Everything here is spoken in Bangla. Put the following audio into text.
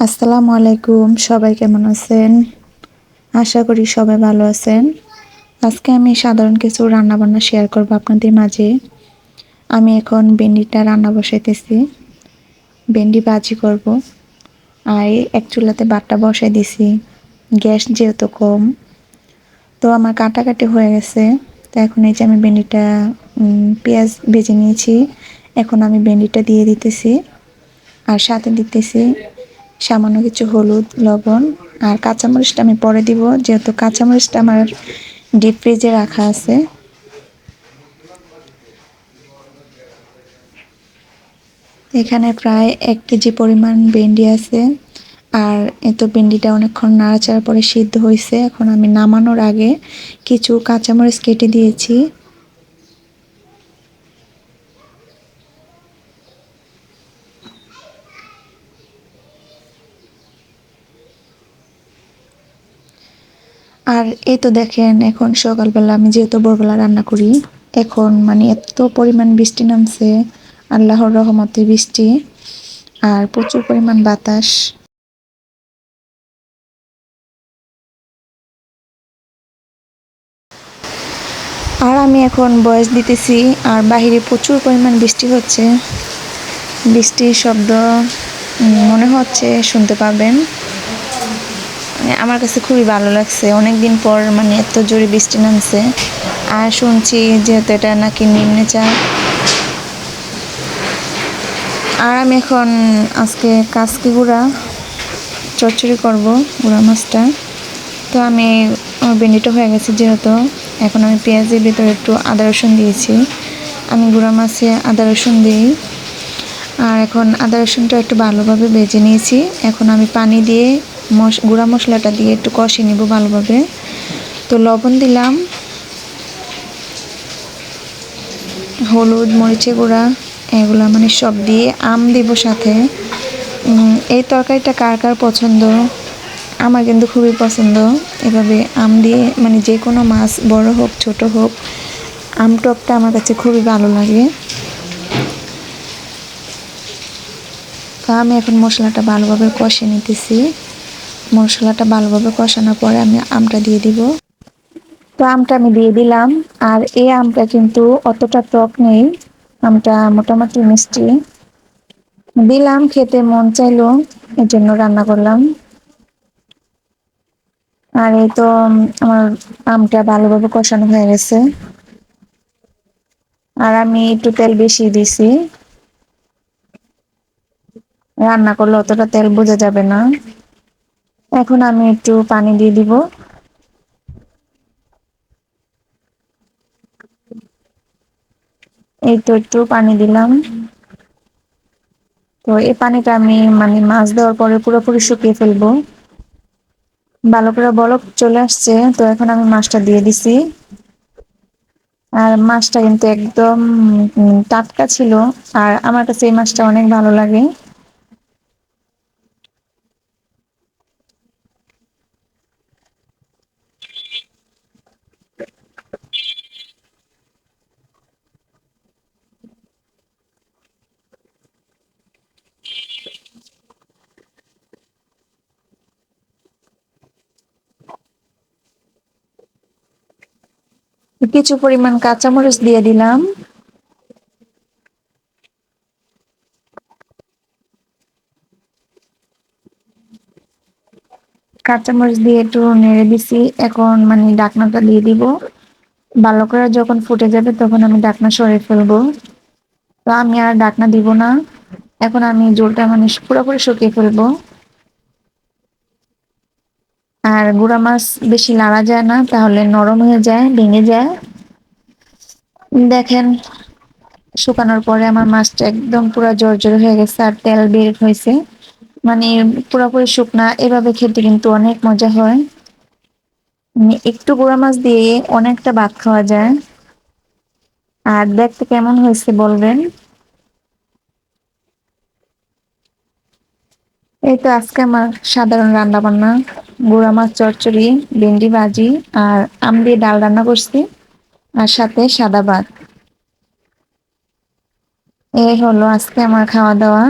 আসসালামু আলাইকুম, সবাই কেমন আছেন? আশা করি সবাই ভালো আছেন। আজকে আমি সাধারণ কিছু রান্নাবান্না শেয়ার করব আপনাদের মাঝে। আমি এখন ভেন্ডিটা রান্না বসাইতেছি। ভেন্ডি ভাজি করব। আর এক চুলাতে ভাতটা বসাই দিছি। গ্যাস যেহেতু কম, তো আমার কাটাকাটি হয়ে গেছে। তো এখন এই যে আমি ভেন্ডিটা পেঁয়াজ ভেজে নিয়েছি। এখন আমি ভেন্ডিটা দিয়ে দিতেছি। আর সাথে দিতেছি সামান্য কিছু হলুদ, লবণ আর কাঁচামরিচটা আমি পরে দিব, যেহেতু কাঁচামরিচটা আমার ডিপ ফ্রিজে রাখা আছে। এখানে প্রায় 1 কেজি পরিমাণ ভেন্ডি আছে। আর এত ভেন্ডিটা অনেকক্ষণ নাড়াচাড়া পরে সিদ্ধ হয়েছে। এখন আমি নামানোর আগে কিছু কাঁচামরিচ কেটে দিয়েছি। আর এই তো দেখেন, এখন সকালবেলা আমি যেহেতু ভোরবেলা রান্না করি, এখন মানে এত পরিমাণ বৃষ্টি নামছে, আল্লাহর রহমতে বৃষ্টি আর প্রচুর পরিমাণ বাতাস। আর আমি এখন ভয়েস দিতেছি আর বাহিরে প্রচুর পরিমাণ বৃষ্টি হচ্ছে। বৃষ্টির শব্দ মনে হচ্ছে শুনতে পাবেন। আমার কাছে খুবই ভালো লাগছে, অনেক দিন পর মানে এত জোরে বৃষ্টি নামছে। আর শুনছি যেহেতু এটা নাকি নিম্নচাপ। আর আমি এখন আজকে কাসকি গুঁড়া চচ্চড়ি করব, গুঁড়া মাছটা। তো আমি আমার ভেন্ডিটা হয়ে গেছে যেহেতু, এখন আমি পেঁয়াজের ভিতরে একটু আদা রসুন দিয়েছি। আমি গুঁড়া মাছে আদা রসুন দিই। আর এখন আদা রসুনটা একটু ভালোভাবে ভেজে নিয়েছি। এখন আমি পানি দিয়ে গুঁড়া মশলাটা দিয়ে একটু কষিয়ে নিব ভালোভাবে। তো লবণ দিলাম, হলুদ, মরিচের গুঁড়া, এগুলো মানে সব দিয়ে আম দিব সাথে। এই তরকারিটা কার কার পছন্দ? আমার কিন্তু খুবই পছন্দ। এভাবে আম দিয়ে মানে যে কোনো মাছ, বড় হোক ছোট হোক, আম টকটা আমার কাছে খুবই ভালো লাগে। তো আমি এখন মশলাটা ভালোভাবে কষিয়ে নিতেছি। মশলাটা ভালোভাবে কষানোর পরে আমি আমটা দিয়ে দিব। তো আমটা আমি দিয়ে দিলাম। আর এই আমটা কিন্তু অতটা টক নেই, আমটা মোটামুটি মিষ্টি। দিলাম, খেতে মন চাইলো, এর জন্য রান্না করলাম। আর এই তো আমার আমটা ভালোভাবে কষানো হয়ে গেছে। আর আমি একটু তেল বেশি দিছি, রান্না করলে অতটা তেল বোঝা যাবে না। এখন আমি একটু পানি দিয়ে দিব। এই তো একটু পানি দিলাম। তো এই পানিটা আমি মানে মাছ দেওয়ার পরে পুরোপুরি শুকিয়ে ফেলবো। ভালো করে বলক চলে আসছে, তো এখন আমি মাছটা দিয়ে দিছি। আর মাছটা কিন্তু একদম টাটকা ছিল। আর আমার কাছে এই মাছটা অনেক ভালো লাগে। কিছু পরিমাণ কাঁচামরিচ দিয়ে দিলাম। কাঁচামরিচ দিয়ে একটু নেড়ে দিছি। এখন মানে ঢাকনাটা দিয়ে দিব। ভালো করে যখন ফুটে যাবে তখন আমি ঢাকনা সরিয়ে ফেলবো। তো আমি আর ঢাকনা দিব না। এখন আমি ঝোলটা মানে পুরোপুরি শুকিয়ে ফেলবো। আর গুঁড়া মাছ বেশি নাড়া যায় না, তাহলে নরম হয়ে যায়, ভেঙে যায়। দেখেন, শুকানোর পরে আমার মাছটা একদম পুরো জর্জর হয়ে গেছে আর তেল বের হয়েছে। মানে পুরোপুরি শুকনা, এভাবে খেতে কিন্তু অনেক মজা হয়। একটু গুঁড়া মাছ দিয়ে অনেকটা ভাত খাওয়া যায়। আর দেখতে কেমন হয়েছে বলবেন। এই তো আজকে আমার সাধারণ রান্না বান্না, গুঁড়া মাছ চচ্চড়ি, ভেন্ডি ভাজি আর আম দিয়ে ডাল রান্না করছি। আর সাথে সাদা ভাত। এই হলো আজকে আমার খাওয়া দাওয়া।